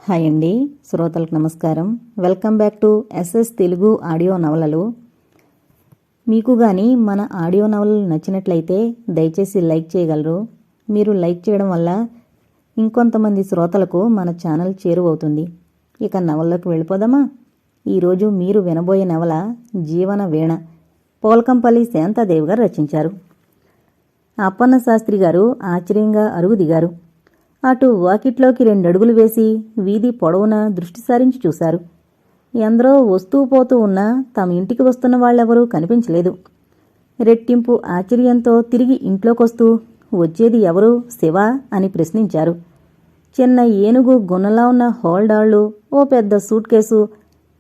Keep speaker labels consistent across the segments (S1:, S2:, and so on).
S1: Hi అండి, శ్రోతలకు నమస్కారం. Welcome back to SS Telugu audio నవలలు. మీకు కానీ మన ఆడియో నవలలు నచ్చినట్లయితే దయచేసి లైక్ చేయగలరు. మీరు లైక్ చేయడం వల్ల ఇంకొంతమంది శ్రోతలకు మన ఛానల్ చేరువవుతుంది. ఇక నవల్లోకి వెళ్ళిపోదామా? ఈరోజు మీరు వినబోయే నవల జీవన వీణ. పోల్కంపల్లి శాంతాదేవి గారు రచించారు. అప్పన్న శాస్త్రి గారు ఆశ్చర్యంగా అరుగు దిగారు. అటు వాకిట్లోకి 2 అడుగులు వేసి వీధి పొడవునా దృష్టి సారించి చూశారు. ఎందరో వస్తూ పోతూ ఉన్నా తమ ఇంటికి వస్తున్న వాళ్ళెవరూ కనిపించలేదు. రెట్టింపు ఆశ్చర్యంతో తిరిగి ఇంట్లోకొస్తూ వచ్చేది ఎవరు, శివ అని ప్రశ్నించారు. చిన్న ఏనుగు గున్నలా ఉన్న హోల్డాళ్లు, ఓ పెద్ద సూట్ కేసు,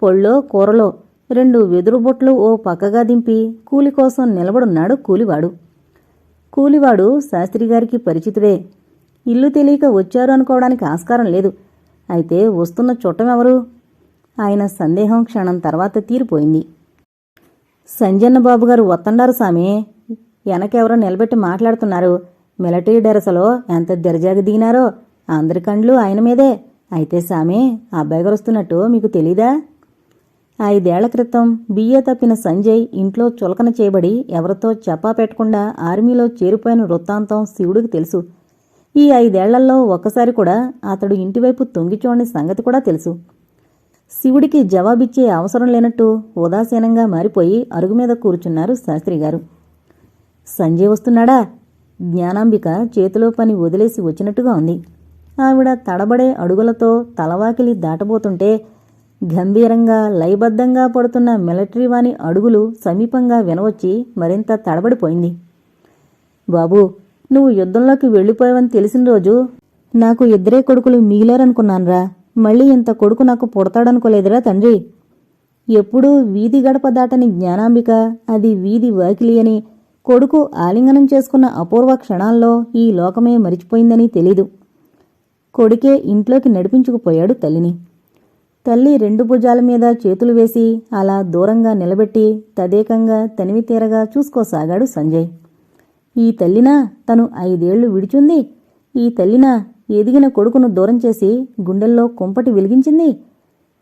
S1: పొళ్ళో కూరలో 2 వెదురు బొట్లు ఓ పక్కగా దింపి కూలి కోసం నిలబడున్నాడు కూలివాడు. కూలివాడు శాస్త్రిగారికి పరిచితుడే. ఇల్లు తెలియక వచ్చారు అనుకోవడానికి ఆస్కారం లేదు. అయితే వస్తున్న చుట్టమెవరు? ఆయన సందేహం క్షణం తర్వాత తీరిపోయింది. సంజన్న బాబు గారు వత్తండారు సామి. వెనకెవరో నిలబెట్టి మాట్లాడుతున్నారు. మిలిటరీ డెరసలో ఎంత దర్జాగా దిగినారో. అందరి కండ్లు ఆయన మీదే. అయితే సామి, అబ్బాయి గారు వస్తున్నట్టు మీకు తెలీదా? 5 ఏళ్ల క్రితం బిఏ తప్పిన సంజయ్ ఇంట్లో చులకన చేయబడి ఎవరితో చెప్పా పెట్టకుండా ఆర్మీలో చేరిపోయిన వృత్తాంతం శివుడికి తెలుసు. ఈ 5 ఏళ్లలో ఒక్కసారి కూడా అతడు ఇంటివైపు తొంగి చూడని సంగతి కూడా తెలుసు. శివుడికి జవాబిచ్చే అవసరం లేనట్టు ఉదాసీనంగా మారిపోయి అరుగు మీద కూర్చున్నారు శాస్త్రిగారు. సంజయ్ వస్తున్నాడా? జ్ఞానాంబిక చేతిలో పని వదిలేసి వచ్చినట్టుగా ఉంది. ఆవిడ తడబడే అడుగులతో తలవాకిలి దాటబోతుంటే గంభీరంగా లయబద్ధంగా పడుతున్న మిలిటరీ వాని అడుగులు సమీపంగా వినవచ్చి మరింత తడబడిపోయింది. బాబూ, నువ్వు యుద్ధంలోకి వెళ్ళిపోయావని తెలిసిన రోజు నాకు 2 కొడుకులు మిగిలారనుకున్నాన్రా. మళ్ళీ ఇంత కొడుకు నాకు పుడతాడనుకోలేదురా తండ్రి. ఎప్పుడూ వీధి గడప దాటని జ్ఞానాంబిక అది వీధి వాకిలి అని, కొడుకు ఆలింగనం చేసుకున్న అపూర్వ క్షణాల్లో ఈ లోకమే మరిచిపోయిందని తెలీదు. కొడుకే ఇంట్లోకి నడిపించుకుపోయాడు తల్లిని. తల్లి 2 భుజాల మీద చేతులు వేసి అలా దూరంగా నిలబెట్టి తదేకంగా తనివి తీరగా చూసుకోసాగాడు సంజయ్. ఈ తల్లినా తను 5 ఏళ్లు విడిచుంది? ఈ తల్లినా ఎదిగిన కొడుకును దూరం చేసి గుండెల్లో కుంపటి వెలిగించింది?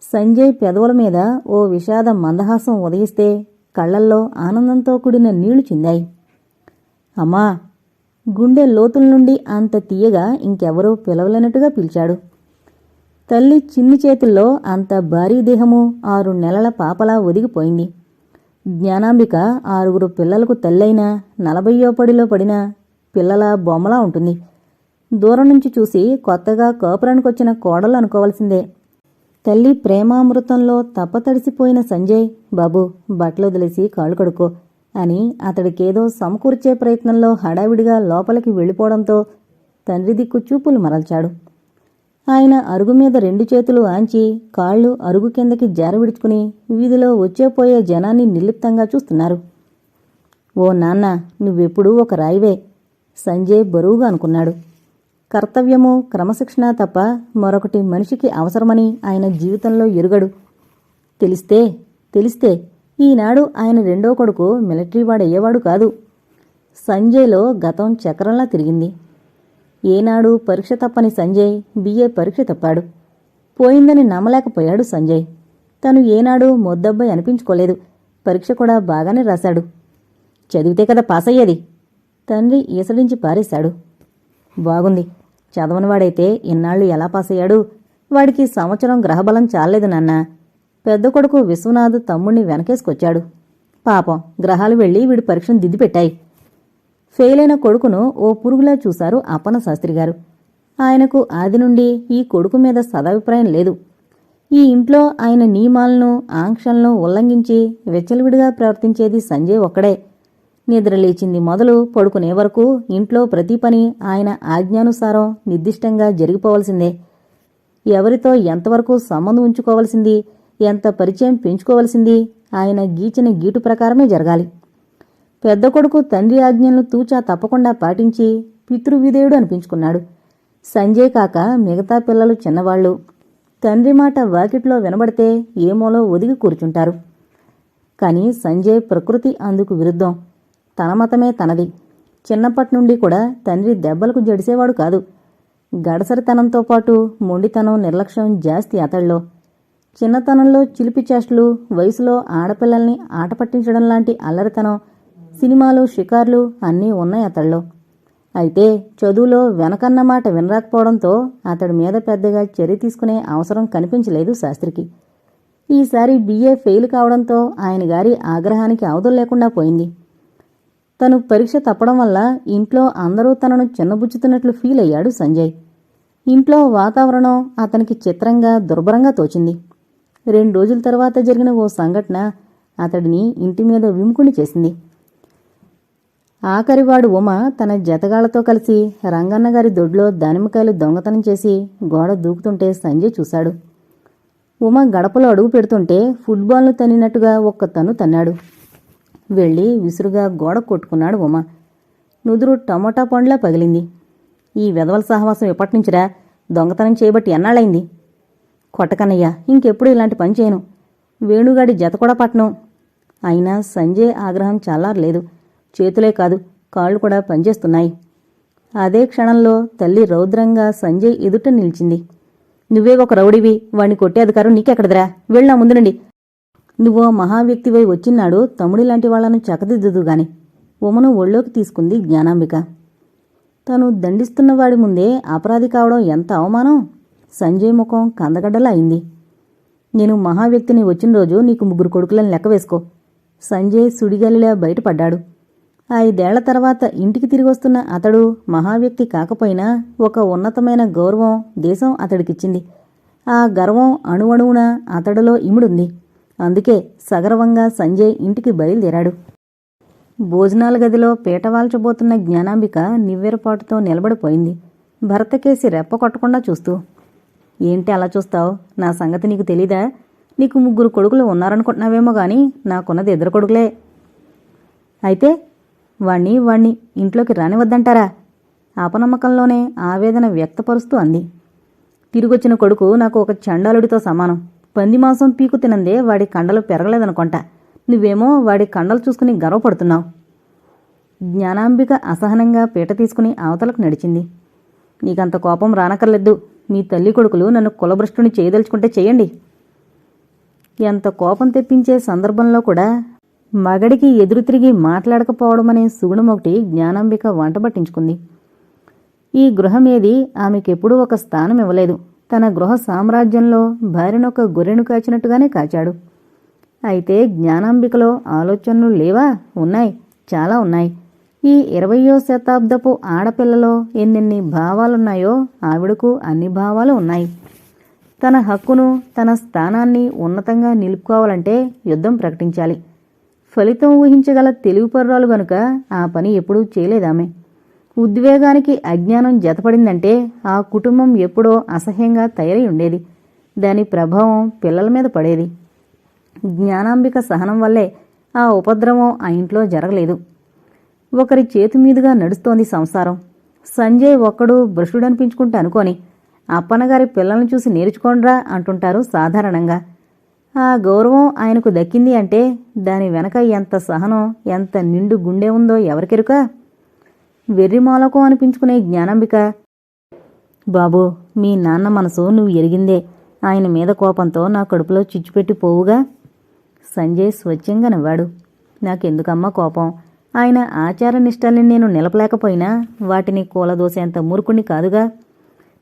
S1: సంజయ్ పెదవుల మీద ఓ విషాద మందహాసం ఉదయిస్తే కళ్లల్లో ఆనందంతో కూడిన నీళ్లు చిందాయి. అమ్మా! గుండె లోతుల నుండి అంత తీయగా ఇంకెవరూ పిలవలేనట్టుగా పిలిచాడు. తల్లి చిన్ని చేతుల్లో అంత భారీ దేహము 6 నెలల పాపలా ఒదిగిపోయింది. జ్ఞానాంబిక 6 పిల్లలకు తల్లైనా 40వ పడిలో పడిన పిల్లల బొమ్మలా ఉంటుంది. దూరం నుంచి చూసి కొత్తగా కాపురానికొచ్చిన కోడలు అనుకోవలసిందే. తల్లి ప్రేమామృతంలో తప్పతడిసిపోయిన సంజయ్, బాబూ బట్టలు వదిలేసి కాళ్ళు కడుక్కో అని అతడికేదో సమకూర్చే ప్రయత్నంలో హడావిడిగా లోపలికి వెళ్ళిపోవడంతో తండ్రి దిక్కు చూపులు మరల్చాడు. ఆయన అరుగు మీద 2 చేతులు ఆంచి కాళ్ళు అరుగు కిందకి జారవిడుచుకుని వీధిలో వచ్చేపోయే జనాన్ని నిర్లిప్తంగా చూస్తున్నారు. ఓ నాన్న, నువ్వెప్పుడూ ఒక రాయివే, సంజయ్ బరువుగా అనుకున్నాడు. కర్తవ్యము క్రమశిక్షణ తప్ప మరొకటి మనిషికి అవసరమని ఆయన జీవితంలో ఎరుగడు. తెలిస్తే ఈనాడు ఆయన 2వ కొడుకు మిలిటరీ వాడయ్యేవాడు కాదు. సంజయ్లో గతం చక్రంలా తిరిగింది. ఏనాడు పరీక్ష తప్పని సంజయ్ బిఏ పరీక్ష తప్పాడు. పోయిందని నమ్మలేకపోయాడు సంజయ్. తను ఏనాడు మొద్దబ్బాయి అనిపించుకోలేదు. పరీక్ష కూడా బాగానే రాశాడు. చదివితే కదా పాస్ అయ్యేది. తండ్రి ఈసడించి పారేశాడు. బాగుంది, చదవనివాడైతే ఇన్నాళ్లు ఎలా పాస్ అయ్యాడు? వాడికి సంవత్సరం గ్రహబలం చాలేదు నాన్న. పెద్ద కొడుకు విశ్వనాథ్ తమ్ముణ్ణి వెనకేసుకొచ్చాడు. పాపం, గ్రహాలు వెళ్లి వీడి పరీక్షను దిద్దిపెట్టాయి. ఫెయిలైన కొడుకును ఓ పురుగులా చూశారు అప్పన్న శాస్త్రిగారు. ఆయనకు ఆది నుండి ఈ కొడుకు మీద సదాభిప్రాయం లేదు. ఈ ఇంట్లో ఆయన నియమాలను ఆంక్షలను ఉల్లంఘించి వెచ్చలవిడిగా ప్రవర్తించేది సంజయ్ ఒక్కడే. నిద్రలేచింది మొదలు పడుకునే వరకు ఇంట్లో ప్రతి పని ఆయన ఆజ్ఞానుసారం నిర్దిష్టంగా జరిగిపోవలసిందే. ఎవరితో ఎంతవరకు సంబంధం ఉంచుకోవలసింది, ఎంత పరిచయం పెంచుకోవలసింది ఆయన గీచిన గీటు ప్రకారమే జరగాలి. పెద్ద కొడుకు తండ్రి ఆజ్ఞలను తూచా తప్పకుండా పాటించి పితృవిధేయుడు అనిపించుకున్నాడు. సంజయ్ కాక మిగతా పిల్లలు చిన్నవాళ్లు. తండ్రి మాట వాకిట్లో వినబడితే ఏమోలో ఒదిగి కూర్చుంటారు. కాని సంజయ్ ప్రకృతి అందుకు విరుద్ధం. తన మతమే తనది. చిన్నప్పటి నుండి కూడా తండ్రి దెబ్బలకు జడిసేవాడు కాదు. గడసరితనంతో పాటు మొండితనం, నిర్లక్ష్యం జాస్తి అతడిలో. చిన్నతనంలో చిలిపి చేష్టలు, వయసులో ఆడపిల్లల్ని ఆట పట్టించడం లాంటి అల్లరితనం, సినిమాలు, షికార్లు అన్నీ ఉన్నాయి అతడిలో. అయితే చదువులో వెనకన్న మాట వినరాకపోవడంతో అతడి మీద పెద్దగా చర్య తీసుకునే అవసరం కనిపించలేదు శాస్త్రికి. ఈసారి BA ఫెయిల్ కావడంతో ఆయన గారి ఆగ్రహానికి అవధులు లేకుండా పోయింది. తను పరీక్ష తప్పడం వల్ల ఇంట్లో అందరూ తనను చిన్నబుచ్చుతున్నట్లు ఫీల్ అయ్యాడు సంజయ్. ఇంట్లో వాతావరణం అతనికి చిత్రంగా, దుర్భరంగా తోచింది. 2 రోజుల తర్వాత జరిగిన ఓ సంఘటన అతడిని ఇంటి మీద విముఖుని చేసింది. ఆఖరివాడు ఉమ తన జతగాళ్లతో కలిసి రంగన్నగారి దొడ్లో దానిమ్మకాయలు దొంగతనం చేసి గోడ దూకుతుంటే సంజయ్ చూశాడు. ఉమ గడపలో అడుగు పెడుతుంటే ఫుట్బాల్ను తన్నినట్టుగా ఒక్క తన్ను తన్నాడు. వెళ్ళి విసురుగా గోడ కొట్టుకున్నాడు ఉమ. నుదురు టమోటా పండ్లా పగిలింది. ఈ వెధవల సహవాసం ఎప్పటినుంచిరా? దొంగతనం చేయబట్టి ఎన్నాళ్ళైంది? కొట్టకన్నయ్య, ఇంకెప్పుడు ఇలాంటి పని చేయను. వేణుగాడి జత కూడా పట్టను. అయినా సంజయ్ ఆగ్రహం చల్లారలేదు. చేతులే కాదు, కాళ్ళు కూడా పనిచేస్తున్నాయి. అదే క్షణంలో తల్లి రౌద్రంగా సంజయ్ ఎదుట నిలిచింది. నువ్వే ఒక రౌడీవి, వాణ్ణి కొట్టే అధికారం నీకెక్కడదిరా? వెళ్ళా ముందు నుండి. నువ్వో మహావ్యక్తివై వచ్చినాడు తమ్ముడిలాంటి వాళ్లను చక్కదిద్దుదుగాని. ఉమను ఒళ్ళోకి తీసుకుంది జ్ఞానాంబిక. తను దండిస్తున్నవాడి ముందే అపరాధి కావడం ఎంత అవమానం! సంజయ్ ముఖం కందగడ్డలా అయింది. నేను మహావ్యక్తిని వచ్చిన రోజు నీకు 3 కొడుకులను లెక్క వేసుకో. సంజయ్ సుడిగాలిలా బయటపడ్డాడు. 5 ఏళ్ల తర్వాత ఇంటికి తిరిగొస్తున్న అతడు మహావ్యక్తి కాకపోయినా ఒక ఉన్నతమైన గౌరవం దేశం అతడికిచ్చింది. ఆ గర్వం అణువణువున అతడిలో ఇముడుంది. అందుకే సగర్వంగా సంజయ్ ఇంటికి బయలుదేరాడు. భోజనాల గదిలో పీటవాల్చబోతున్న జ్ఞానాంబిక నివ్వెరపాటుతో నిలబడిపోయింది, భర్తకేసి రెప్ప కొట్టకుండా చూస్తూ. ఏంటి అలా చూస్తావు? నా సంగతి నీకు తెలీదా? నీకు 3 కొడుకులు ఉన్నారనుకుంటున్నావేమో గాని నాకున్నది 2 కొడుకులే. అయితే వాణ్ణి ఇంట్లోకి రానివద్దంటారా? అపనమ్మకంలోనే ఆవేదన వ్యక్తపరుస్తూ అంది. తిరిగొచ్చిన కొడుకు నాకు ఒక చండాలుడితో సమానం. పంది మాంసం పీకు తినందే వాడి కండలు పెరగలేదనుకుంటా. నువ్వేమో వాడి కండలు చూసుకుని గర్వపడుతున్నావు. జ్ఞానాంబిక అసహనంగా పీట తీసుకుని అవతలకు నడిచింది. నీకంత కోపం రానక్కర్లేదు. మీ తల్లి కొడుకులు నన్ను కులభ్రష్టుని చేయదలుచుకుంటే చెయ్యండి. ఎంత కోపం తెప్పించే సందర్భంలో కూడా మగడికి ఎదురు తిరిగి మాట్లాడకపోవడమనే సుగుణమొకటి జ్ఞానాంబిక వంటబట్టించుకుంది. ఈ గృహమేది ఆమెకెప్పుడూ ఒక స్థానం ఇవ్వలేదు. తన గృహ సామ్రాజ్యంలో భార్యనొక గొర్రెను కాచినట్టుగానే కాచాడు. అయితే జ్ఞానాంబికలో ఆలోచనలు లేవా? ఉన్నాయి, చాలా ఉన్నాయి. ఈ 20వ శతాబ్దపు ఆడపిల్లలో ఎన్నెన్ని భావాలున్నాయో ఆవిడకు అన్ని భావాలు ఉన్నాయి. తన హక్కును, తన స్థానాన్ని ఉన్నతంగా నిలుపుకోవాలంటే యుద్ధం ప్రకటించాలి. ఫలితం ఊహించగల తెలివిపర్రాలు గనుక ఆ పని ఎప్పుడూ చేయలేదామె. ఉద్వేగానికి అజ్ఞానం జతపడిందంటే ఆ కుటుంబం ఎప్పుడో అసహ్యంగా తయారై ఉండేది. దాని ప్రభావం పిల్లల మీద పడేది. జ్ఞానాంబిక సహనం వల్లే ఆ ఉపద్రవం ఆ ఇంట్లో జరగలేదు. ఒకరి చేతిమీదుగా నడుస్తోంది సంసారం. సంజయ్ ఒక్కడు భ్రష్టుడనిపించుకుంటే అనుకోని అప్పన్నగారి పిల్లల్ని చూసి నేర్చుకోండ్రా అంటుంటారు సాధారణంగా. ఆ గౌరవం ఆయనకు దక్కింది అంటే దాని వెనక ఎంత సహనం, ఎంత నిండు గుండె ఉందో ఎవరికెరుక? వెర్రిమాలకం అనిపించుకునే జ్ఞానాంబిక, బాబూ, మీ నాన్న మనసు నువ్వు ఎరిగిందే. ఆయన మీద కోపంతో నా కడుపులో చిచ్చుపెట్టి పోవుగా. సంజయ్ స్వచ్ఛంగా నవ్వాడు. నాకెందుకమ్మా కోపం? ఆయన ఆచార నిష్టల్ని నేను నిలపలేకపోయినా వాటిని కూలదోసేంత మూర్ఖుణ్ణి కాదుగా.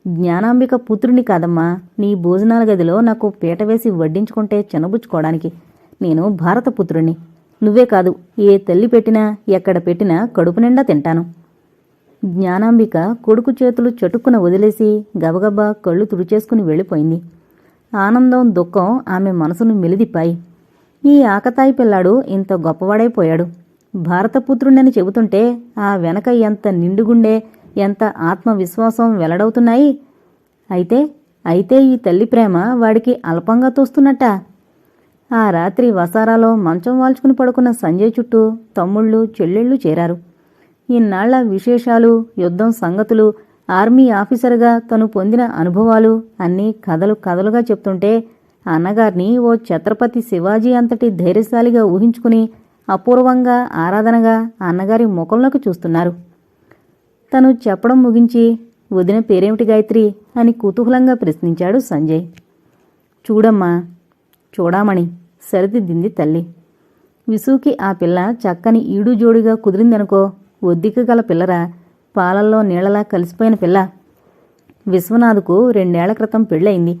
S1: జ్ఞానాంబిక పుత్రుని కాదమ్మా. నీ భోజనాల గదిలో నాకు పీట వేసి వడ్డించుకుంటే చిన్నబుచ్చుకోవడానికి. నేను భారతపుత్రుణ్ణి. నువ్వే కాదు, ఏ తల్లి పెట్టినా ఎక్కడ పెట్టినా కడుపు నిండా తింటాను. జ్ఞానాంబిక కొడుకు చేతులు చటుక్కున వదిలేసి గబగబా కళ్ళు తుడిచేసుకుని వెళ్ళిపోయింది. ఆనందం, దుఃఖం ఆమె మనసును మెలిదిప్పాయి. ఈ ఆకతాయి పిల్లాడు ఇంత గొప్పవాడైపోయాడు. భారతపుత్రుణ్ణని చెబుతుంటే ఆ వెనక ఎంత నిండుగుండే, ఎంత ఆత్మవిశ్వాసం వెల్లడవుతున్నాయి. అయితే ఈ తల్లి ప్రేమ వాడికి అల్పంగా తోస్తున్నట్టా? ఆ రాత్రి వసారాలో మంచం వాల్చుకుని పడుకున్న సంజయ్ చుట్టూ తమ్ముళ్ళు, చెల్లెళ్ళు చేరారు. ఇన్నాళ్ల విశేషాలు, యుద్ధం సంగతులు, ఆర్మీ ఆఫీసర్గా తను పొందిన అనుభవాలు అన్నీ కథలుగా చెప్తుంటే అన్నగారిని ఓ ఛత్రపతి శివాజీ అంతటి ధైర్యశాలిగా ఊహించుకుని అపూర్వంగా, ఆరాధనగా అన్నగారి ముఖంలోకి చూస్తున్నారు. తను చెప్పడం ముగించి, వదిన పేరేమిటి గాయత్రి అని కుతూహలంగా ప్రశ్నించాడు సంజయ్. చూడమ్మా, చూడామణి సరిదిద్దింది తల్లి. విసుకి ఆ పిల్ల చక్కని ఈడు జోడిగా కుదిరిందనుకో. ఒద్దిక గల పిల్లరా, పాలల్లో నీళ్లలా కలిసిపోయిన పిల్ల. విశ్వనాథ్కు 2 ఏళ్ల క్రితం పెళ్ళయింది.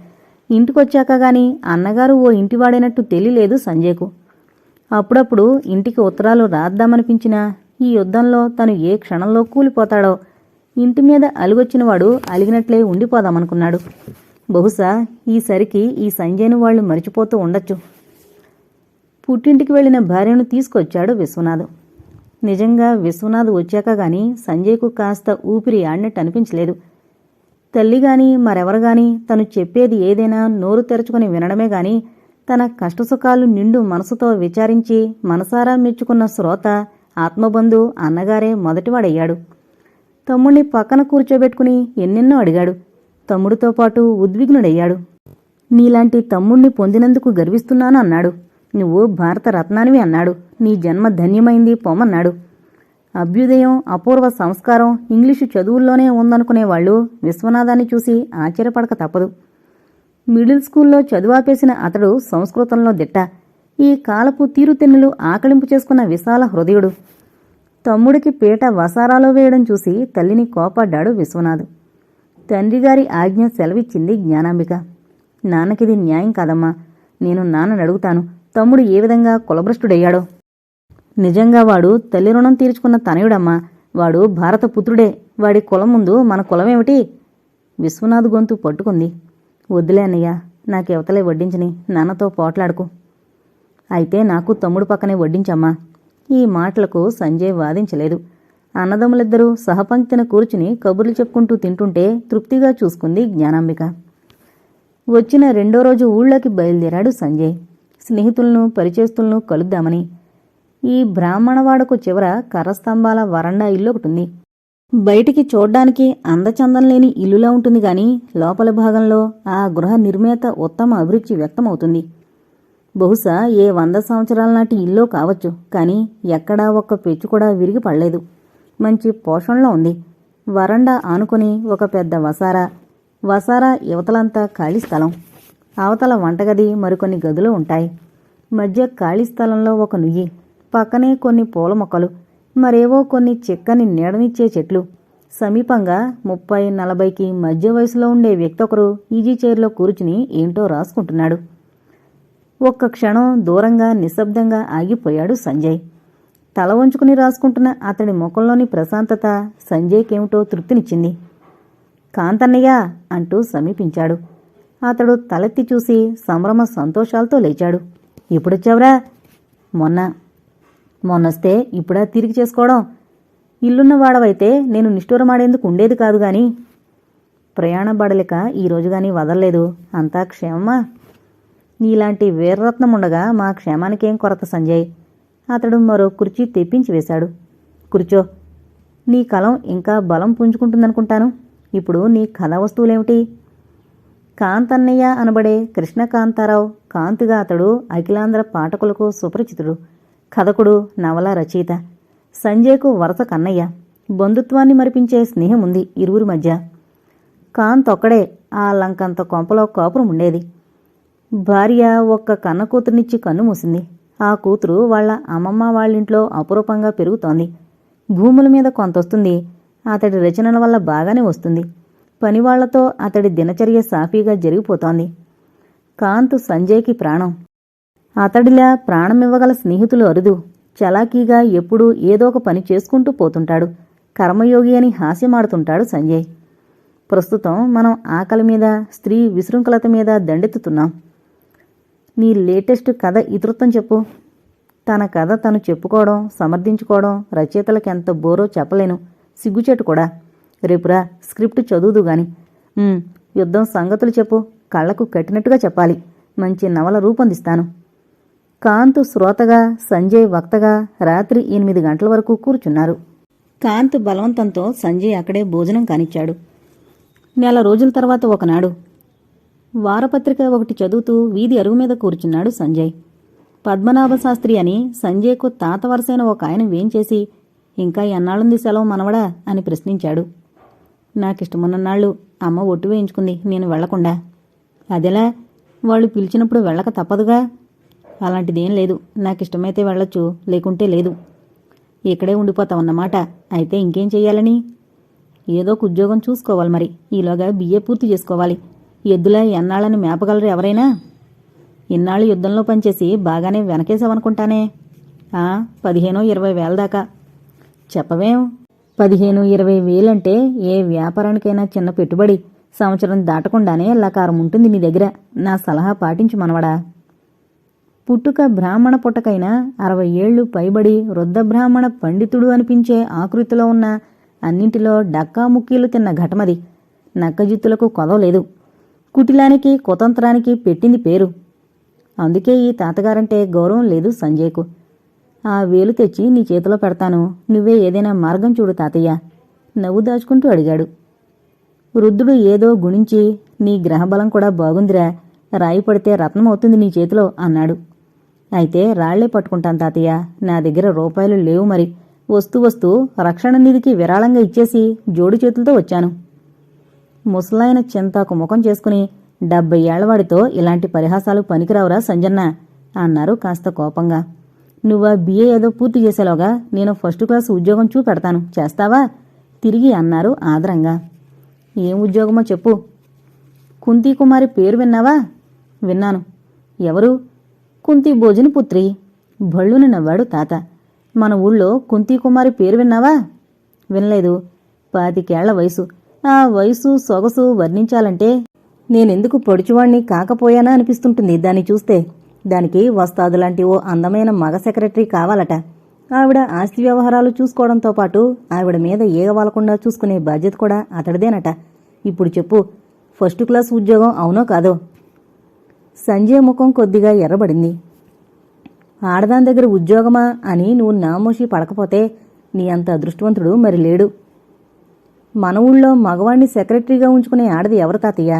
S1: ఇంటికొచ్చాక గాని అన్నగారు ఓ ఇంటివాడైనట్టు తెలియలేదు సంజయ్కు. అప్పుడప్పుడు ఇంటికి ఉత్తరాలు రాద్దామనిపించినా ఈ యుద్ధంలో తను ఏ క్షణంలో కూలిపోతాడో, ఇంటి మీద అలిగొచ్చినవాడు అలిగినట్లే ఉండిపోదామనుకున్నాడు. బహుశా ఈసరికి ఈ సంజయ్ను వాళ్లు మరిచిపోతూ ఉండొచ్చు. పుట్టింటికి వెళ్లిన భార్యను తీసుకొచ్చాడు విశ్వనాథ్. నిజంగా విశ్వనాథ్ వచ్చాక గాని సంజయ్కు కాస్త ఊపిరి ఆడినట్టు అనిపించలేదు. తల్లిగాని మరెవరుగాని తను చెప్పేది ఏదైనా నోరు తెరుచుకుని వినడమే గాని తన కష్టసుఖాలు నిండు మనసుతో విచారించి మనసారా మెచ్చుకున్న శ్రోత, ఆత్మబంధు అన్నగారే మొదటివాడయ్యాడు. తమ్ముణ్ణి పక్కన కూర్చోబెట్టుకుని ఎన్నెన్నో అడిగాడు. తమ్ముడితో పాటు ఉద్విగ్నుడయ్యాడు. నీలాంటి తమ్ముణ్ణి పొందినందుకు గర్విస్తున్నాను అన్నాడు. నువ్వు భారత రత్నానివి అన్నాడు. నీ జన్మ ధన్యమైంది పొమ్మన్నాడు. అభ్యుదయం, అపూర్వ సంస్కారం ఇంగ్లీషు చదువుల్లోనే ఉందనుకునేవాళ్లు విశ్వనాథాన్ని చూసి ఆశ్చర్యపడక తప్పదు. మిడిల్ స్కూల్లో చదువాపేసిన అతడు సంస్కృతంలో దిట్ట. ఈ కాలపు తీరుతెన్నులు ఆకలింపు చేసుకున్న విశాల హృదయుడు. తమ్ముడికి పీట వసారాలో వేయడం చూసి తల్లిని కోపడ్డాడు విశ్వనాథ్. తండ్రిగారి ఆజ్ఞ సెలవిచ్చింది జ్ఞానాంబిక. నాన్నకిది న్యాయం కాదమ్మా. నేను నాన్నని అడుగుతాను, తమ్ముడు ఏ విధంగా కులభ్రష్టుడయ్యాడో. నిజంగా వాడు తల్లి రుణం తీర్చుకున్న తనయుడమ్మా. వాడు భారతపుత్రుడే. వాడి కులం ముందు మన కులమేమిటి? విశ్వనాథ్ గొంతు పట్టుకుంది. వద్దులే అన్నయ్య, నాకెవతలే వడ్డించని, నాన్నతో పోట్లాడుకు. అయితే నాకు తమ్ముడు పక్కనే వడ్డించమ్మా. ఈ మాటలకు సంజయ్ వాదించలేదు. అన్నదమ్ములిద్దరూ సహపంక్తిన కూర్చుని కబుర్లు చెప్పుకుంటూ తింటుంటే తృప్తిగా చూసుకుంది జ్ఞానాంబిక. వచ్చిన 2వ రోజు ఊళ్ళోకి బయలుదేరాడు సంజయ్. స్నేహితులను, పరిచేస్తులను కలుద్దామని. ఈ బ్రాహ్మణవాడకు చివర కర్రస్తంభాల వరండా ఇల్లు ఒకటుంది. బయటికి చూడ్డానికి అందచందం లేని ఇల్లులా ఉంటుంది గాని లోపల భాగంలో ఆ గృహ నిర్మేత ఉత్తమ అభిరుచి వ్యక్తమవుతుంది. బహుశా ఏ 100 సంవత్సరాల నాటి ఇల్లో కావచ్చు, కాని ఎక్కడా ఒక్క పెచ్చు కూడా విరిగి పడలేదు. మంచి పోషణలో ఉంది. వరండా ఆనుకుని ఒక పెద్ద వసారా యువతలంతా ఖాళీ స్థలం. అవతల వంటగది, మరికొన్ని గదులు ఉంటాయి. మధ్య ఖాళీ స్థలంలో ఒక నుయ్యి, పక్కనే కొన్ని పూల మొక్కలు, మరేవో కొన్ని చిక్కని నీడనిచ్చే చెట్లు. సమీపంగా 30-40కి మధ్య వయసులో ఉండే వ్యక్తి ఒకరు ఈజీ చైర్లో కూర్చుని ఏంటో రాసుకుంటున్నాడు. ఒక్క క్షణం దూరంగా నిశ్శబ్దంగా ఆగిపోయాడు సంజయ్. తల వంచుకుని రాసుకుంటున్న అతడి ముఖంలోని ప్రశాంతత సంజయ్కేమిటో తృప్తినిచ్చింది. కాంతన్నయ్య అంటూ సమీపించాడు. అతడు తలెత్తి చూసి సంభ్రమ సంతోషాలతో లేచాడు. ఎప్పుడొచ్చావురా? మొన్నొస్తే ఇప్పుడా తిరిగి చేసుకోవడం? ఇల్లున్నవాడవైతే నేను నిష్ఠూరమాడేందుకు ఉండేది కాదు గాని. ప్రయాణ బడలిక ఈరోజుగాని వదల్లేదు. అంతా క్షేమమా? నీలాంటి వీరరత్నముండగా మా క్షేమానికేం కొరత సంజయ్. అతడు మరో కుర్చీ తెప్పించి వేశాడు. కూర్చో. నీ కలం ఇంకా బలం పుంజుకుంటుందనుకుంటాను. ఇప్పుడు నీ కథా వస్తువులేమిటి? కాంతన్నయ్య అనబడే కృష్ణకాంతారావు. కాంతిగా అతడు అఖిలాంధ్ర పాఠకులకు సుపరిచితుడు. కథకుడు, నవల రచయిత. సంజయ్కు వరస కన్నయ్య. బంధుత్వాన్ని మరిపించే స్నేహం ఉంది ఇరువురి మధ్య. కాంత్ ఒక్కడే ఆ లంకంత కొంపలో కాపురం ఉండేది. భార్య ఒక్క కన్న కూతుర్నిచ్చి కన్ను మూసింది. ఆ కూతురు వాళ్ల అమ్మమ్మ వాళ్ళింట్లో అపురూపంగా పెరుగుతోంది. భూముల మీద కొంతొస్తుంది. అతడి రచనల వల్ల బాగానే వస్తుంది. పనివాళ్లతో అతడి దినచర్య సాఫీగా జరిగిపోతోంది. కాంత్ సంజయ్కి ప్రాణం. అతడిలా ప్రాణమివ్వగల స్నేహితులు అరుదు. చలాకీగా ఎప్పుడూ ఏదో ఒక పని చేసుకుంటూ పోతుంటాడు. కర్మయోగి అని హాస్యమాడుతుంటాడు సంజయ్. ప్రస్తుతం మనం ఆకలి మీద, స్త్రీ విశృంఖలత మీద దండెత్తుతున్నాం. నీ లేటెస్ట్ కథ ఇతృత్వం చెప్పు. తన కథ తను చెప్పుకోవడం, సమర్థించుకోవడం రచయితలకెంత బోరో చెప్పలేను. సిగ్గుచేటు కూడా. రేపురా స్క్రిప్ట్ చదువుదు గాని. యుద్ధం సంగతులు చెప్పు. కళ్లకు కట్టినట్టుగా చెప్పాలి. మంచి నవల రూపొందిస్తాను. కాంత్ శ్రోతగా, సంజయ్ వక్తగా రాత్రి 8 గంటల వరకు కూర్చున్నారు. కాంత్ బలవంతంతో సంజయ్ అక్కడే భోజనం కానిచ్చాడు. నెల రోజుల తర్వాత ఒకనాడు వారపత్రిక ఒకటి చదువుతూ వీధి అరుగు మీద కూర్చున్నాడు సంజయ్. పద్మనాభశాస్త్రి అని సంజయ్కు తాత వరసైన ఒక ఆయన వేంచేసి, ఇంకా ఎన్నాళ్ళుంది సెలవు మనవడా అని ప్రశ్నించాడు. నాకిష్టమున్ననాళ్ళు అమ్మ ఒట్టు వేయించుకుంది నేను వెళ్లకుండా. అదెలా? వాళ్ళు పిలిచినప్పుడు వెళ్ళక తప్పదుగా. అలాంటిదేం లేదు. నాకిష్టమైతే వెళ్ళొచ్చు, లేకుంటే లేదు. ఇక్కడే ఉండిపోతావన్నమాట. అయితే ఇంకేం చెయ్యాలని? ఏదో ఒక ఉద్యోగం చూసుకోవాలి మరి. ఈలోగా బిఏ పూర్తి చేసుకోవాలి. ఎద్దులా ఎన్నాళ్ళని మేపగలరు ఎవరైనా? ఇన్నాళ్ళు యుద్ధంలో పనిచేసి బాగానే వెనకేసావనుకుంటానే. 15-20 వేల దాకా. చెప్పవేం? 15-20 వేలంటే ఏ వ్యాపారానికైనా చిన్న పెట్టుబడి. సంవత్సరం దాటకుండానే లకారం ఉంటుంది నీ దగ్గర. నా సలహా పాటించు మనవడా. పుట్టుక బ్రాహ్మణ పుట్టకైనా 60 ఏళ్లు పైబడి వృద్ధ బ్రాహ్మణ పండితుడు అనిపించే ఆకృతిలో ఉన్న, అన్నింటిలో డక్కా ముక్కీలు తిన్న ఘటమది. నక్కజిత్తులకు కొదవలేదు. కుటిలానికి కుతంత్రానికి పెట్టింది పేరు. అందుకే ఈ తాతగారంటే గౌరవం లేదు సంజయ్కు. ఆ వేలు తెచ్చి నీ చేతిలో పెడతాను. నువ్వే ఏదైనా మార్గం చూడు తాతయ్య. నవ్వు దాచుకుంటూ అడిగాడు. వృద్ధుడు ఏదో గుణించి, నీ గ్రహబలం కూడా బాగుందిరా. రాయి పడితే రత్నం అవుతుంది నీ చేతిలో అన్నాడు. అయితే రాళ్లే పట్టుకుంటాను తాతయ్య. నా దగ్గర రూపాయలు లేవు మరి. వస్తూ రక్షణ నిధికి విరాళంగా ఇచ్చేసి జోడు చేతులతో వచ్చాను. ముసలాయన చింతాకు ముఖం చేసుకుని, 70 ఏళ్లవాడితో ఇలాంటి పరిహాసాలు పనికిరావురా సంజన్న అన్నారు కాస్త కోపంగా. నువ్వా బిఏ ఏదో పూర్తి చేసేలోగా నేను ఫస్ట్ క్లాస్ ఉద్యోగం చూపెడతాను, చేస్తావా? తిరిగి అన్నారు ఆదరంగా. ఏం ఉద్యోగమో చెప్పు. కుంతీకుమారి పేరు విన్నావా? విన్నాను. ఎవరు? కుంతీ భోజని పుత్రి. భళ్ళుని నవ్వాడు తాత. మన ఊళ్ళో కుంతీకుమారి పేరు విన్నావా? వినలేదు. 25 ఏళ్ల వయసు. ఆ వయసు సొగసు వర్ణించాలంటే నేనెందుకు పొడిచివాణ్ణి కాకపోయానా అనిపిస్తుంటుంది దాన్ని చూస్తే. దానికి వస్తాదులాంటి ఓ అందమైన మగ సెక్రటరీ కావాలట. ఆవిడ ఆస్తి వ్యవహారాలు చూసుకోవడంతో పాటు ఆవిడ మీద ఏగవాలకుండా చూసుకునే బాధ్యత కూడా అతడిదేనట. ఇప్పుడు చెప్పు, ఫస్ట్ క్లాస్ ఉద్యోగం అవునో కాదో? సంజయ్ ముఖం కొద్దిగా ఎర్రబడింది. ఆడదాని దగ్గర ఉద్యోగమా అని నువ్వు నామోషి పడకపోతే నీ అంత అదృష్టవంతుడు మరి లేడు. మన ఊళ్ళో మగవాణ్ణి సెక్రటరీగా ఉంచుకునే ఆడది ఎవరు తాతయ్య?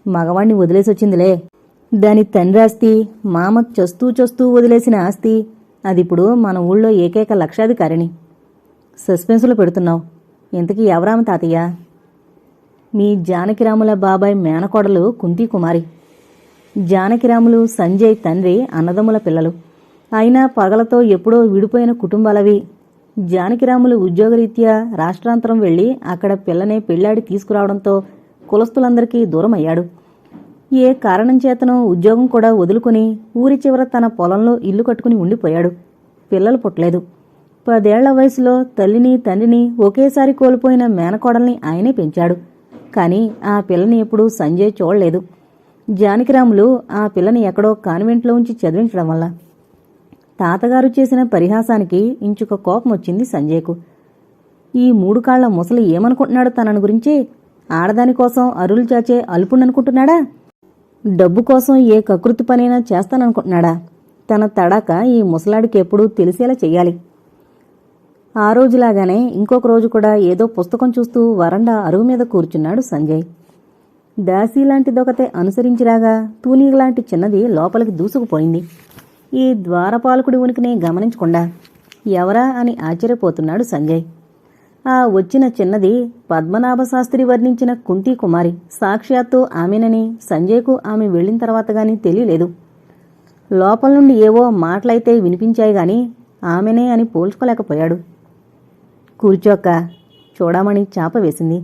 S1: మగవాణ్ణి వదిలేసొచ్చిందిలే. దాని తండ్రి ఆస్తి, మామ చస్తూ వదిలేసిన ఆస్తి. అదిప్పుడు మన ఊళ్ళో ఏకైక లక్షాధికారిణి. సస్పెన్సులో పెడుతున్నావు. ఇంతకీ ఎవరామ తాతయ్య? మీ జానకిరాముల బాబాయ్ మేనకోడలు కుంతీకుమారి. జానకిరాములు సంజయ్ తండ్రి అన్నదమ్ముల పిల్లలు. అయినా పగలతో ఎప్పుడో విడిపోయిన కుటుంబాలవి. జానకిరాములు ఉద్యోగరీత్యా రాష్ట్రాంతరం వెళ్లి అక్కడ పిల్లనే పెళ్లాడి తీసుకురావడంతో కులస్తులందరికీ దూరమయ్యాడు. ఏ కారణం చేతనో ఉద్యోగం కూడా వదులుకుని ఊరి చివర తన పొలంలో ఇల్లు కట్టుకుని ఉండిపోయాడు. పిల్లలు పుట్టలేదు. 10 ఏళ్ల వయసులో తల్లిని తండ్రిని ఒకేసారి కోల్పోయిన మేనకోడల్ని ఆయనే పెంచాడు. కాని ఆ పిల్లని ఎప్పుడూ సంజయ్ చూడలేదు. జానకిరాములు ఆ పిల్లని ఎక్కడో కాన్వెంట్లో ఉంచి చదివించడం వల్ల. తాతగారు చేసిన పరిహాసానికి ఇంచుక కోపం వచ్చింది సంజయ్కు. ఈ 3 కాళ్ల ముసలి ఏమనుకుంటున్నాడు తనను గురించి? ఆడదానికోసం అరులు చాచే అల్పుణ్ణనుకుంటున్నాడా? డబ్బు కోసం ఏ కకృతి పనైనా చేస్తాననుకుంటున్నాడా? తన తడాక ఈ ముసలాడికి ఎప్పుడూ తెలిసేలా చెయ్యాలి. ఆ రోజులాగానే ఇంకొక రోజు కూడా ఏదో పుస్తకం చూస్తూ వరండా అరుగు మీద కూర్చున్నాడు సంజయ్. దాసీలాంటిదొకతే అనుసరించిరాగా తూనీలాంటి చిన్నది లోపలికి దూసుకుపోయింది. ఈ ద్వారపాలకుడి ఉనికినే గమనించకుండా ఎవరా అని ఆశ్చర్యపోతున్నాడు సంజయ్. ఆ వచ్చిన చిన్నది పద్మనాభశాస్త్రి వర్ణించిన కుంతీకుమారి. సాక్షాత్తు ఆమెనని సంజయ్కు ఆమె వెళ్లిన తర్వాత గాని తెలియలేదు. లోపల నుండి ఏవో మాటలైతే వినిపించాయి గాని ఆమెనే అని పోల్చుకోలేకపోయాడు. కూర్చోక్క, చూడమని చాప వేసింది.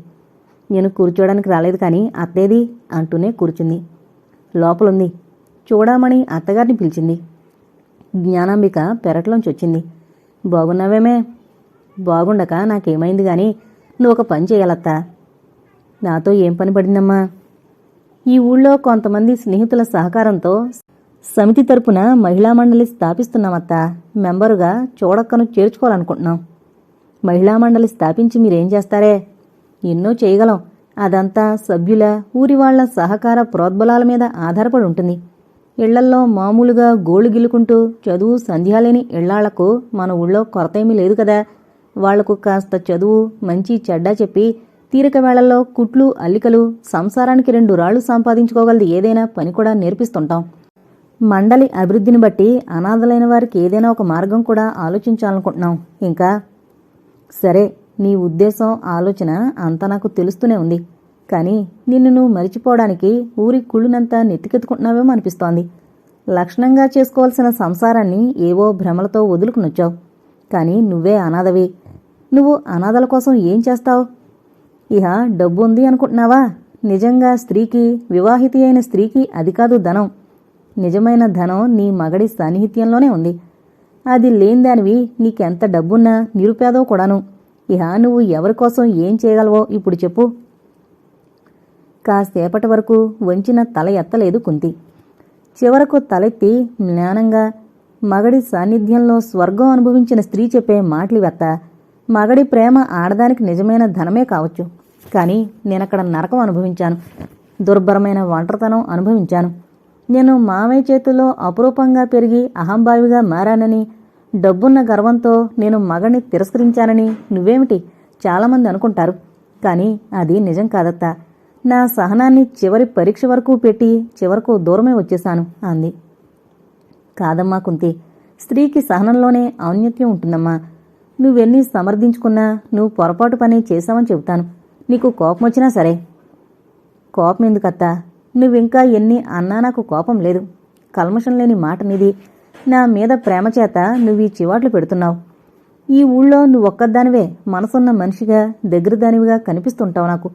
S1: నేను కూర్చోడానికి రాలేదు కాని అత్తేది అంటూనే కూర్చుంది. లోపలుంది. చూడమని అత్తగారిని పిలిచింది. జ్ఞానాంబిక పెరట్లోంచొచ్చింది. బాగున్నావేమే? బాగుండక నాకేమైంది గాని నువ్వు ఒక పని చేయాలత్తా. నాతో ఏం పని పడిందమ్మా? ఈ ఊళ్ళో కొంతమంది స్నేహితుల సహకారంతో సమితి తరపున మహిళా మండలి స్థాపిస్తున్నామత్తా. మెంబరుగా చూడక్కను చేర్చుకోవాలనుకుంటున్నాం. మహిళా మండలి స్థాపించి మీరేం చేస్తారే? ఎన్నో చేయగలం. అదంతా సభ్యుల, ఊరివాళ్ల సహకార ప్రోద్బలాల మీద ఆధారపడి ఉంటుంది. ఇళ్లల్లో మామూలుగా గోళ్లు గిల్లుకుంటూ చదువు సంధ్యాలేని ఇళ్లాళ్లకు మన ఊళ్ళో కొరతేమీ లేదు కదా. వాళ్లకు కాస్త చదువు, మంచి చెడ్డా చెప్పి తీరిక వేళల్లో కుట్లు, అల్లికలు, సంసారానికి 2 రాళ్లు సంపాదించుకోగలది ఏదైనా పని కూడా నేర్పిస్తుంటాం. మండలి అభివృద్ధిని బట్టి అనాథలైన వారికి ఏదైనా ఒక మార్గం కూడా ఆలోచించాలనుకుంటున్నాం. ఇంకా సరే, నీ ఉద్దేశం ఆలోచన అంతా నాకు తెలుస్తూనే ఉంది. కానీ నిన్ను నువ్వు మరిచిపోవడానికి ఊరి కుళ్ళునంతా నెత్తికెత్తుకుంటున్నావేమో అనిపిస్తోంది. లక్షణంగా చేసుకోవాల్సిన సంసారాన్ని ఏవో భ్రమలతో వదులుకునొచ్చావు. కానీ నువ్వే అనాథవి. నువ్వు అనాథల కోసం ఏం చేస్తావు? ఇహ డబ్బు ఉంది అనుకుంటున్నావా? నిజంగా స్త్రీకి, వివాహితి అయిన స్త్రీకి అది కాదు ధనం. నిజమైన ధనం నీ మగడి సాన్నిహిత్యంలోనే ఉంది. అది లేనిదానివి నీకెంత డబ్బున్నా నిరుపేదవు కూడాను. ఇహ నువ్వు ఎవరికోసం ఏం చేయగలవో ఇప్పుడు చెప్పు. కాసేపటి వరకు వంచిన తల ఎత్తలేదు కుంతి. చివరకు తలెత్తి జ్ఞానంగా మగడి సాన్నిధ్యంలో స్వర్గం అనుభవించిన స్త్రీ చెప్పే మాటలు వెత్త. మగడి ప్రేమ ఆడదానికి నిజమైన ధనమే కావచ్చు. కానీ నేనక్కడ నరకం అనుభవించాను. దుర్భరమైన ఒంటరితనం అనుభవించాను. నేను మామయ్య చేతుల్లో అపురూపంగా పెరిగి అహంభావిగా మారానని, డబ్బున్న గర్వంతో నేను మగడిని తిరస్కరించానని నువ్వేమిటి చాలామంది అనుకుంటారు. కానీ అది నిజం కాదత్తా. నా సహనాన్ని చివరి పరీక్ష వరకు పెట్టి చివరకు దూరమే వచ్చేశాను అంది. కాదమ్మా కుంతి, స్త్రీకి సహనంలోనే ఔన్నత్యం ఉంటుందమ్మా. నువ్వెన్ని సమర్థించుకున్నా నువ్వు పొరపాటు పని చేశావని చెబుతాను. నీకు కోపం వచ్చినా సరే. కోపం ఎందుకత్తా? నువ్వింకా ఎన్ని అన్నా నాకు కోపం లేదు. కల్మషం లేని మాట నీది. నా మీద ప్రేమ చేత నువ్వు ఈ చివాట్లు పెడుతున్నావు. ఈ ఊళ్ళో నువ్వొక్కదానివే మనసున్న మనిషిగా దగ్గరదానివిగా కనిపిస్తుంటావు నాకు.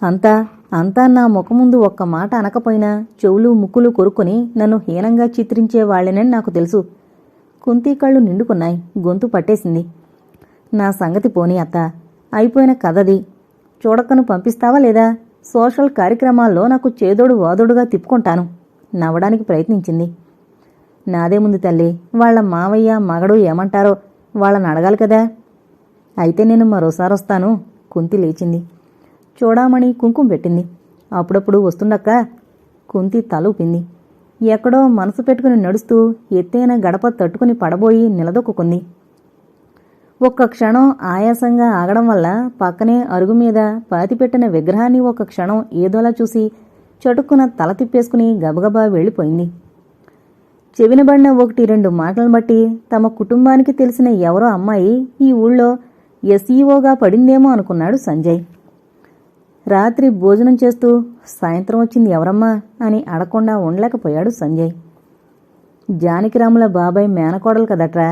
S1: అంతా నా ముఖముందు ఒక్క మాట అనకపోయినా చెవులు ముక్కులు కొరుక్కుని నన్ను హీనంగా చిత్రించే వాళ్ళేనని నాకు తెలుసు. కుంతి కళ్ళు నిండుకున్నాయి. గొంతు పట్టేసింది. నా సంగతి పోనీ అత్త, అయిపోయిన కథది. చూడక్కను పంపిస్తావా లేదా? సోషల్ కార్యక్రమాల్లో నాకు చేదోడు వాదోడుగా తిప్పుకుంటాను. నవ్వడానికి ప్రయత్నించింది. నాదేముంది తల్లి, వాళ్ల మావయ్య మగడు ఏమంటారో వాళ్ళని అడగాలి కదా. అయితే నేను మరోసారొస్తాను. కుంతి లేచింది. చూడామణి కుంకుమ పెట్టింది. అప్పుడప్పుడు వస్తుండక్క. కుంతి తలూపింది. ఎక్కడో మనసు పెట్టుకుని నడుస్తూ ఎత్తైన గడప తట్టుకుని పడబోయి నిలదొక్కుంది. ఒక్క క్షణం ఆయాసంగా ఆగడం వల్ల పక్కనే అరుగు మీద పాతిపెట్టిన విగ్రహాన్ని ఒక్క క్షణం ఏదోలా చూసి చటుక్కున తల తిప్పేసుకుని గబగబా వెళ్ళిపోయింది. చెవినబడిన 1-2 మాటలను బట్టి తమ కుటుంబానికి తెలిసిన ఎవరో అమ్మాయి ఈ ఊళ్ళో ఎస్ఈఓగా పడిందేమో అనుకున్నాడు సంజయ్. రాత్రి భోజనం చేస్తూ సాయంత్రం వచ్చింది ఎవరమ్మా అని అడగకుండా ఉండలేకపోయాడు సంజయ్. జానకిరాముల బాబాయ్ మేనకోడలు కదట్రా.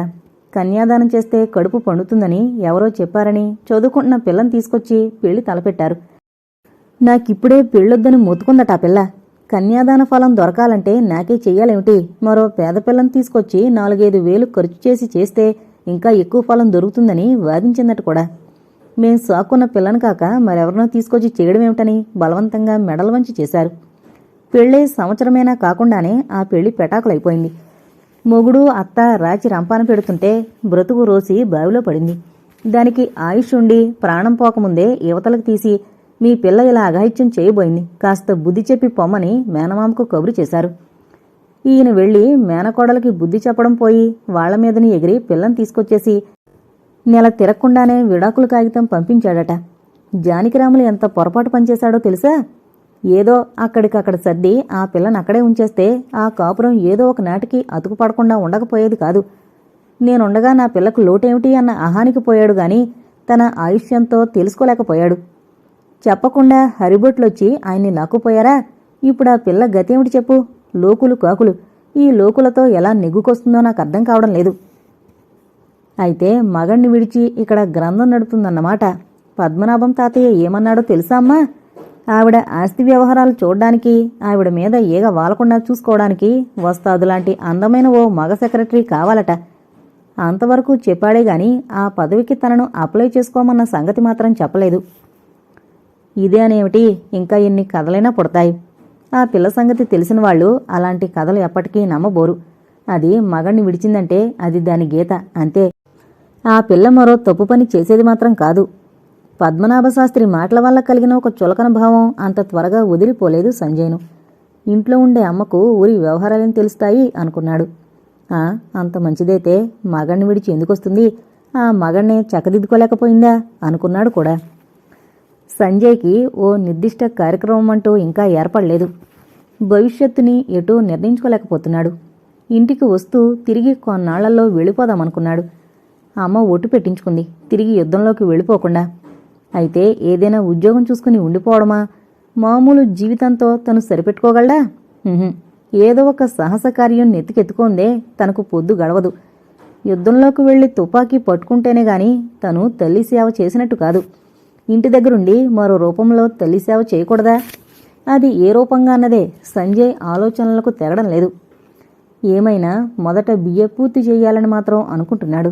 S1: కన్యాదానం చేస్తే కడుపు పండుతుందని ఎవరో చెప్పారని చదువుకుంటున్న పిల్లని తీసుకొచ్చి పెళ్లి తలపెట్టారు. నాకిప్పుడే పెళ్ళొద్దని మొత్తుకుందట ఆ పిల్ల. కన్యాదాన ఫలం దొరకాలంటే నాకే చెయ్యాలేమిటి? మరో పేద పిల్లని తీసుకొచ్చి 4-5 వేలు ఖర్చు చేస్తే ఇంకా ఎక్కువ ఫలం దొరుకుతుందని వాదించిందట కూడా. మేం సాకున్న పిల్లని కాక మరెవరినో తీసుకొచ్చి చేయడమేమిటని బలవంతంగా మెడల వంచి చేశారు. పెళ్ళే సంవత్సరమైనా కాకుండానే ఆ పెళ్లి పెటాకులైపోయింది. మొగుడు అత్త రాచి రంపాన పెడుతుంటే బ్రతుకు రోసి బావిలో పడింది. దానికి ఆయుష్ ఉండి ప్రాణం పోకముందే యువతలకు తీసి మీ పిల్ల ఇలా అఘాయిత్యం చేయబోయింది, కాస్త బుద్ధి చెప్పి పొమ్మని మేనమామకు కబురు చేశారు. ఈయన వెళ్లి మేనకోడలకి బుద్ధి చెప్పడం పోయి వాళ్ల మీదని ఎగిరి పిల్లని తీసుకొచ్చేసి నెల తిరగకుండానే విడాకుల కాగితం పంపించాడట. జానకిరాములు ఎంత పొరపాటు పనిచేశాడో తెలుసా? ఏదో అక్కడికక్కడ సర్ది ఆ పిల్లని అక్కడే ఉంచేస్తే ఆ కాపురం ఏదో ఒక నాటికి అతుకుపడకుండా ఉండకపోయేది కాదు. నేనుండగా నా పిల్లకు లోటేమిటి అన్న అహానికి పోయాడు గాని తన ఆయుష్యంతో తెలుసుకోలేకపోయాడు. చెప్పకుండా హరిబొట్లొచ్చి ఆయన్ని లాక్కుపోయారా? ఇప్పుడు ఆ పిల్ల గతేమిటి చెప్పు? లోకులు కాకులు. ఈ లోకులతో ఎలా నెగ్గుకొస్తుందో నాకు అర్థం కావడం లేదు. అయితే మగణ్ణి విడిచి ఇక్కడ గ్రంథం నడుపుతుందన్నమాట. పద్మనాభం తాతయ్య ఏమన్నాడో తెలుసా అమ్మా? ఆవిడ ఆస్తి వ్యవహారాలు చూడ్డానికి, ఆవిడ మీద ఈగ వాలకుండా చూసుకోవడానికి వస్తాదులాంటి అందమైన ఓ మగ సెక్రటరీ కావాలట. అంతవరకు చెప్పాడే గాని ఆ పదవికి తనను అప్లై చేసుకోమన్న సంగతి మాత్రం చెప్పలేదు. ఇదే అనేమిటి, ఇంకా ఎన్ని కథలైనా పుడతాయి. ఆ పిల్ల సంగతి తెలిసిన వాళ్ళు అలాంటి కథలు ఎప్పటికీ నమ్మబోరు. అది మగణ్ణి విడిచిందంటే అది దాని గీత, అంతే. ఆ పిల్ల మరో తప్పు పని చేసేది మాత్రం కాదు. పద్మనాభశాస్త్రి మాటల వల్ల కలిగిన ఒక చులకన భావం అంత త్వరగా వదిలిపోలేదు సంజయ్ను. ఇంట్లో ఉండే అమ్మకు ఊరి వ్యవహారాలేం తెలుస్తాయి అనుకున్నాడు. అంత మంచిదైతే మగణ్ణి విడిచి ఎందుకొస్తుంది? ఆ మగణ్ణే చక్కదిద్దుకోలేకపోయిందా అనుకున్నాడు కూడా. సంజయ్కి ఓ నిర్దిష్ట కార్యక్రమం అంటూ ఇంకా ఏర్పడలేదు. భవిష్యత్తుని ఎటూ నిర్ణయించుకోలేకపోతున్నాడు. ఇంటికి వస్తూ తిరిగి కొన్నాళ్లలో వెళ్ళిపోదామనుకున్నాడు. అమ్మ ఒట్టు పెట్టించుకుంది తిరిగి యుద్ధంలోకి వెళ్ళిపోకుండా. అయితే ఏదైనా ఉద్యోగం చూసుకుని ఉండిపోవడమా? మామూలు జీవితంతో తను సరిపెట్టుకోగలడా? ఏదో ఒక సాహస కార్యం నెత్తికెత్తుకోందే తనకు పొద్దు గడవదు. యుద్ధంలోకి వెళ్లి తుపాకీ పట్టుకుంటేనే గాని తను తల్లి సేవ చేసినట్టు కాదు. ఇంటి దగ్గరుండి మరో రూపంలో తల్లి సేవ చేయకూడదా? అది ఏ రూపంగా అన్నదే సంజయ్ ఆలోచనలకు తెగడం లేదు. ఏమైనా మొదట బిఏ పూర్తి చేయాలని మాత్రం అనుకుంటున్నాడు.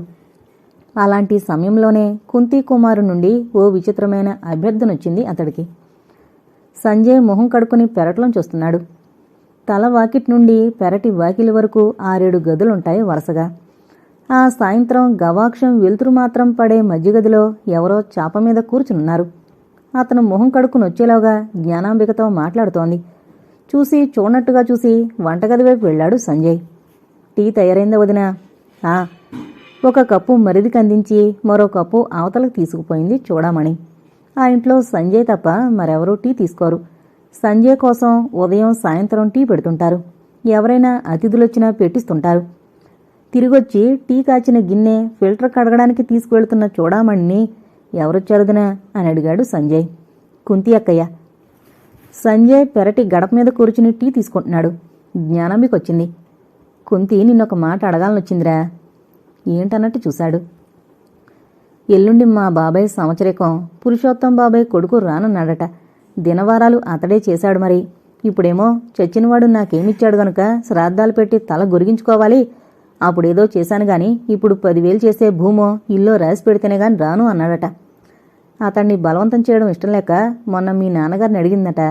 S1: అలాంటి సమయంలోనే కుంతీ కుమారు నుండి ఓ విచిత్రమైన అభ్యర్థనొచ్చింది అతడికి. సంజయ్ మొహం కడుక్కుని పెరట్లం చూస్తున్నాడు. తల వాకిట్ నుండి పెరటి వాకిలి వరకు 6-7 గదులుంటాయి వరుసగా. ఆ సాయంత్రం గవాక్షం వెలుతురు మాత్రం పడే మధ్యగదిలో ఎవరో చాప మీద కూర్చునున్నారు. అతను మొహం కడుక్కుని వచ్చేలోగా జ్ఞానాంబికతో మాట్లాడుతోంది. చూసి చూడనట్టుగా చూసి వంటగది వైపు వెళ్లాడు సంజయ్. టీ తయారైందా వదినా? ఒక కప్పు మరిదికి అందించి మరో కప్పు అవతలకు తీసుకుపోయింది చూడమణి. ఆ ఇంట్లో సంజయ్ తప్ప మరెవరూ టీ తీసుకోరు. సంజయ్ కోసం ఉదయం సాయంత్రం టీ పెడుతుంటారు. ఎవరైనా అతిథులొచ్చినా పెట్టిస్తుంటారు. తిరిగొచ్చి టీ కాచిన గిన్నె ఫిల్టర్ కడగడానికి తీసుకువెళ్తున్న చూడామణిని ఎవరొచ్చారుదినా అని అడిగాడు సంజయ్. కుంతి అక్కయ్య. సంజయ్ పెరటి గడప మీద కూర్చుని టీ తీసుకుంటున్నాడు. జ్ఞానంబికొచ్చింది. కుంతి నిన్నొక మాట అడగాలనొచ్చిందిరా. ఏంటన్నట్టు చూశాడు. ఎల్లుండి మా బాబాయ్ సంవత్సరికం. పురుషోత్తం బాబాయ్ కొడుకు రానున్నాడట. దినవారాలు అతడే చేశాడు మరి. ఇప్పుడేమో చచ్చినవాడు నాకేమిచ్చాడు గనుక శ్రాద్ధాలు పెట్టి తల గొరిగించుకోవాలి. అప్పుడేదో చేశాను గాని ఇప్పుడు 10,000 చేసే భూమో ఇల్లో రాసి పెడితేనే గాని రాను అన్నాడట. అతన్ని బలవంతం చేయడం ఇష్టం లేక మొన్న మీ నాన్నగారిని అడిగిందట.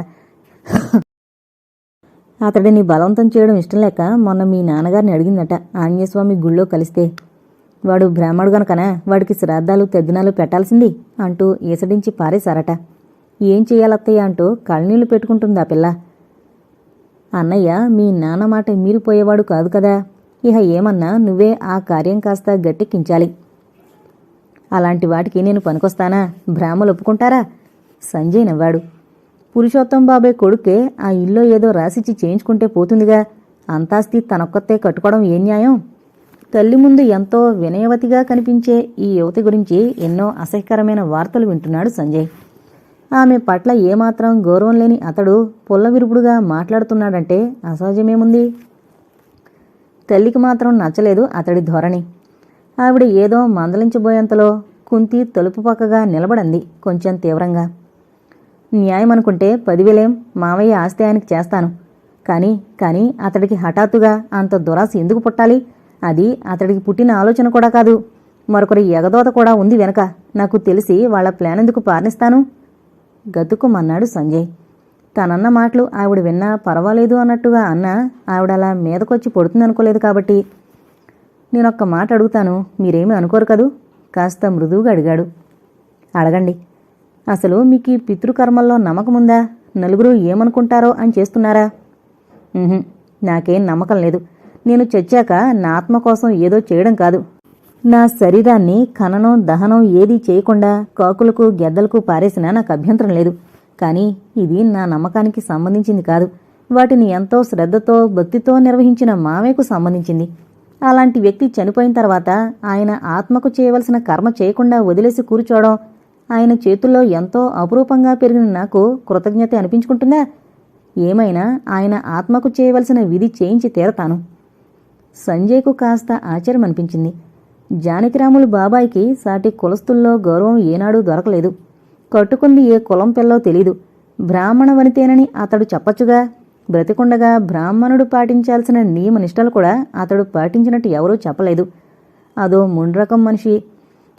S1: అతడిని బలవంతం చేయడం ఇష్టం లేక మొన్న మీ నాన్నగారిని అడిగిందట ఆంజనేయస్వామి గుళ్ళో కలిస్తే. వాడు బ్రాహ్మడు గనుకనా వాడికి శ్రాద్ధాలు తెద్దినాలు పెట్టాల్సింది అంటూ ఈసడించి పారేశారట. ఏం చెయ్యాలత్తయ్య అంటూ కళ్ళనీళ్లు పెట్టుకుంటుందా పిల్ల. అన్నయ్య మీ నాన్న మాట మీరిపోయేవాడు కాదు కదా. ఇహ ఏమన్నా నువ్వే ఆ కార్యం కాస్త గట్టెక్కించాలి. అలాంటి వాటికి నేను పనికొస్తానా? బ్రాహ్మలు ఒప్పుకుంటారా? సంజయ్ నవ్వాడు. పురుషోత్తం బాబాయ్ కొడుకే ఆ ఇల్లో ఏదో రాసిచ్చి చేయించుకుంటే పోతుందిగా. అంతాస్తి తనొక్కతే కట్టుకోవడం ఏం న్యాయం? తల్లి ముందు ఎంతో వినయవతిగా కనిపించే ఈ యువతి గురించి ఎన్నో అసహ్యకరమైన వార్తలు వింటున్నాడు సంజయ్. ఆమె పట్ల ఏమాత్రం గౌరవం లేని అతడు పొల్లవిరుపుడుగా మాట్లాడుతున్నాడంటే అసహజమేముంది? తల్లికి మాత్రం నచ్చలేదు అతడి ధోరణి. ఆవిడ ఏదో మందలించబోయేంతలో కుంతి తలుపు పక్కగా నిలబడింది కొంచెం తీవ్రంగా. న్యాయమనుకుంటే 10,000 మావయ్య ఆస్తి ఆయనకి చేస్తాను. కానీ అతడికి హఠాత్తుగా అంత దురాశ ఎందుకు పుట్టాలి? అది అతడికి పుట్టిన ఆలోచన కూడా కాదు. మరొకరి ఎగదోత కూడా ఉంది వెనక. నాకు తెలిసి వాళ్ల ప్లాన్ ఎందుకు పారనిస్తాను? గతుక్కుమన్నాడు సంజయ్. తనన్న మాటలు ఆవిడ విన్నా పర్వాలేదు అన్నట్టుగా అన్నా ఆవిడలా మీదకొచ్చి పడుతుందనుకోలేదు కాబట్టి. నేనొక్క మాట అడుగుతాను, మీరేమీ అనుకోరు కదూ? కాస్త మృదువుగా అడిగాడు. అడగండి. అసలు మీకు ఈ పితృకర్మల్లో నమ్మకముందా? నలుగురు ఏమనుకుంటారో అని చేస్తున్నారా? నాకేం నమ్మకం లేదు. నేను చచ్చాక నా ఆత్మ కోసం ఏదో చేయడం కాదు. నా శరీరాన్ని ఖననం దహనం ఏదీ చేయకుండా కాకులకు గెద్దలకు పారేసినా నాకు అభ్యంతరం లేదు. కానీ ఇది నా నమ్మకానికి సంబంధించింది కాదు. వాటిని ఎంతో శ్రద్ధతో భక్తితో నిర్వహించిన మామయ్యకు సంబంధించింది. అలాంటి వ్యక్తి చనిపోయిన తర్వాత ఆయన ఆత్మకు చేయవలసిన కర్మ చేయకుండా వదిలేసి కూర్చోవడం ఆయన చేతుల్లో ఎంతో అపురూపంగా పెరిగిన నాకు కృతజ్ఞత అనిపించుకుంటుందా? ఏమైనా ఆయన ఆత్మకు చేయవలసిన విధి చేయించి తీరతాను. సంజయ్కు కాస్త ఆశ్చర్యం అనిపించింది. జానకిరాములు బాబాయికి సాటి కులస్తుల్లో గౌరవం ఏనాడూ దొరకలేదు. కట్టుకుంది ఏ కులం పిల్లో తెలీదు. బ్రాహ్మణ వనితేనని అతడు చెప్పచ్చుగా. బ్రతికుండగా బ్రాహ్మణుడు పాటించాల్సిన నియమనిష్టలు కూడా అతడు పాటించినట్టు ఎవరూ చెప్పలేదు. అదో ముండ్రకం మనిషి.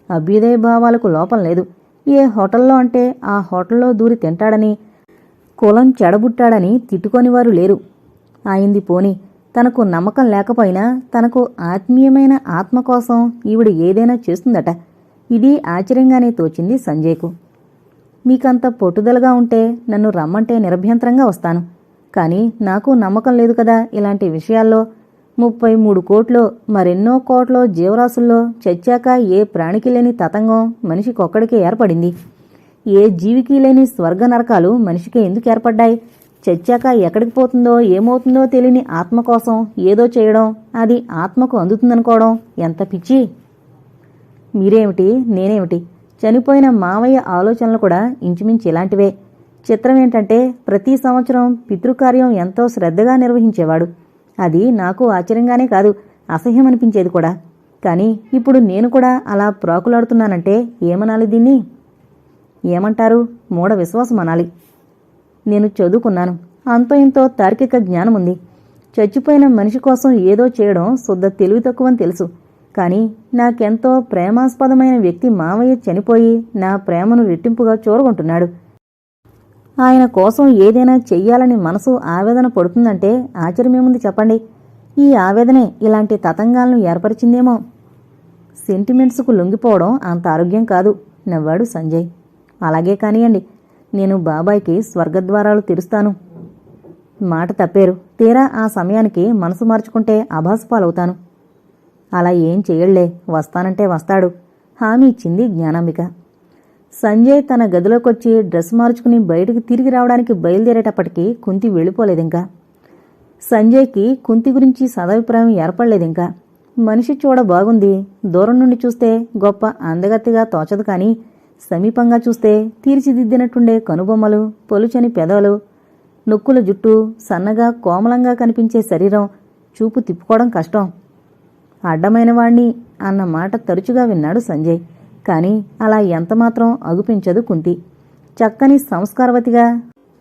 S1: అభ్యుదయ భావాలకు లోపం లేదు. ఏ హోటల్లో అంటే ఆ హోటల్లో దూరి తింటాడని, కులం చెడబుట్టాడని తిట్టుకోనివారు లేరు. ఆయింది పోని. తనకు నమ్మకం లేకపోయినా తనకు ఆత్మీయమైన ఆత్మ కోసం ఈవిడ ఏదైనా చేస్తుందట. ఇది ఆశ్చర్యంగానే తోచింది సంజయ్కు. మీకంత పట్టుదలగా ఉంటే నన్ను రమ్మంటే నిరభ్యంతరంగా వస్తాను. కానీ నాకు నమ్మకం లేదు కదా ఇలాంటి విషయాల్లో. 33 కోట్లో మరెన్నో కోట్లో జీవరాశుల్లో చచ్చాక ఏ ప్రాణికి లేని తతంగం మనిషికొక్కడికే ఏర్పడింది. ఏ జీవికి లేని స్వర్గ నరకాలు మనిషికి ఎందుకు ఏర్పడ్డాయి? చచ్చాక ఎక్కడికి పోతుందో ఏమవుతుందో తెలియని ఆత్మ కోసం ఏదో చేయడం, అది ఆత్మకు అందుతుందనుకోవడం ఎంత పిచ్చి! మీరేమిటి నేనేమిటి, చనిపోయిన మావయ్య ఆలోచనలు కూడా ఇంచుమించు ఇలాంటివే. చిత్రమేంటంటే ప్రతి సంవత్సరం పితృకార్యం ఎంతో శ్రద్ధగా నిర్వహించేవాడు. అది నాకు ఆశ్చర్యంగానే కాదు, అసహ్యమనిపించేది కూడా. కానీ ఇప్పుడు నేను కూడా అలా ప్రాకులాడుతున్నానంటే ఏమనాలి దీన్ని? ఏమంటారు? మూఢ విశ్వాసం అనాలి. నేను చదువుకున్నాను, అంతో ఇంతో తార్కిక జ్ఞానముంది. చచ్చిపోయిన మనిషి కోసం ఏదో చేయడం శుద్ధ తెలివి తక్కువని తెలుసు. కానీ నాకెంతో ప్రేమాస్పదమైన వ్యక్తి మావయ్య చనిపోయి నా ప్రేమను రెట్టింపుగా చూరగొంటున్నాడు. ఆయన కోసం ఏదైనా చెయ్యాలని మనసు ఆవేదన పడుతుందంటే ఆశ్చర్యమేముంది చెప్పండి? ఈ ఆవేదనే ఇలాంటి తతంగాలను ఏర్పరిచిందేమో. సెంటిమెంట్స్కు లొంగిపోవడం అంత ఆరోగ్యం కాదు, నవ్వాడు సంజయ్. అలాగే కానియండి, నేను బాబాయ్కి స్వర్గద్వారాలు తెరుస్తాను. మాట తప్పేరు. తీరా ఆ సమయానికి మనసు మార్చుకుంటే అభాసుపాలవుతాను. అలా ఏం చెయ్యళ్లే, వస్తానంటే వస్తాడు, హామీ ఇచ్చింది జ్ఞానాంబిక. సంజయ్ తన గదిలోకొచ్చి డ్రెస్ మార్చుకుని బయటికి తిరిగి రావడానికి బయలుదేరేటప్పటికీ కుంతి వెళ్ళిపోలేదింకా. సంజయ్కి కుంతి గురించి సదభిప్రాయం ఏర్పడలేదింకా. మనిషి చూడ బాగుంది, దూరం నుండి చూస్తే గొప్ప అందగత్తిగా తోచదు. కానీ సమీపంగా చూస్తే తీర్చిదిద్దినట్టుండే కనుబొమ్మలు, పొలుచని పెదవులు, నొక్కుల జుట్టు, సన్నగా కోమలంగా కనిపించే శరీరం చూపు తిప్పుకోవడం కష్టం. అడ్డమైనవాణ్ణి అన్న మాట తరచుగా విన్నాడు సంజయ్. కానీ అలా ఎంతమాత్రం అగుపించదు కుంతి. చక్కని సంస్కారవతిగా,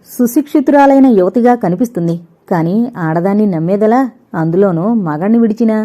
S1: సుశిక్షితురాలైన యువతిగా కనిపిస్తుంది. కానీ ఆడదాన్ని నమ్మేదెలా? అందులోనూ మగాణ్ణి విడిచినా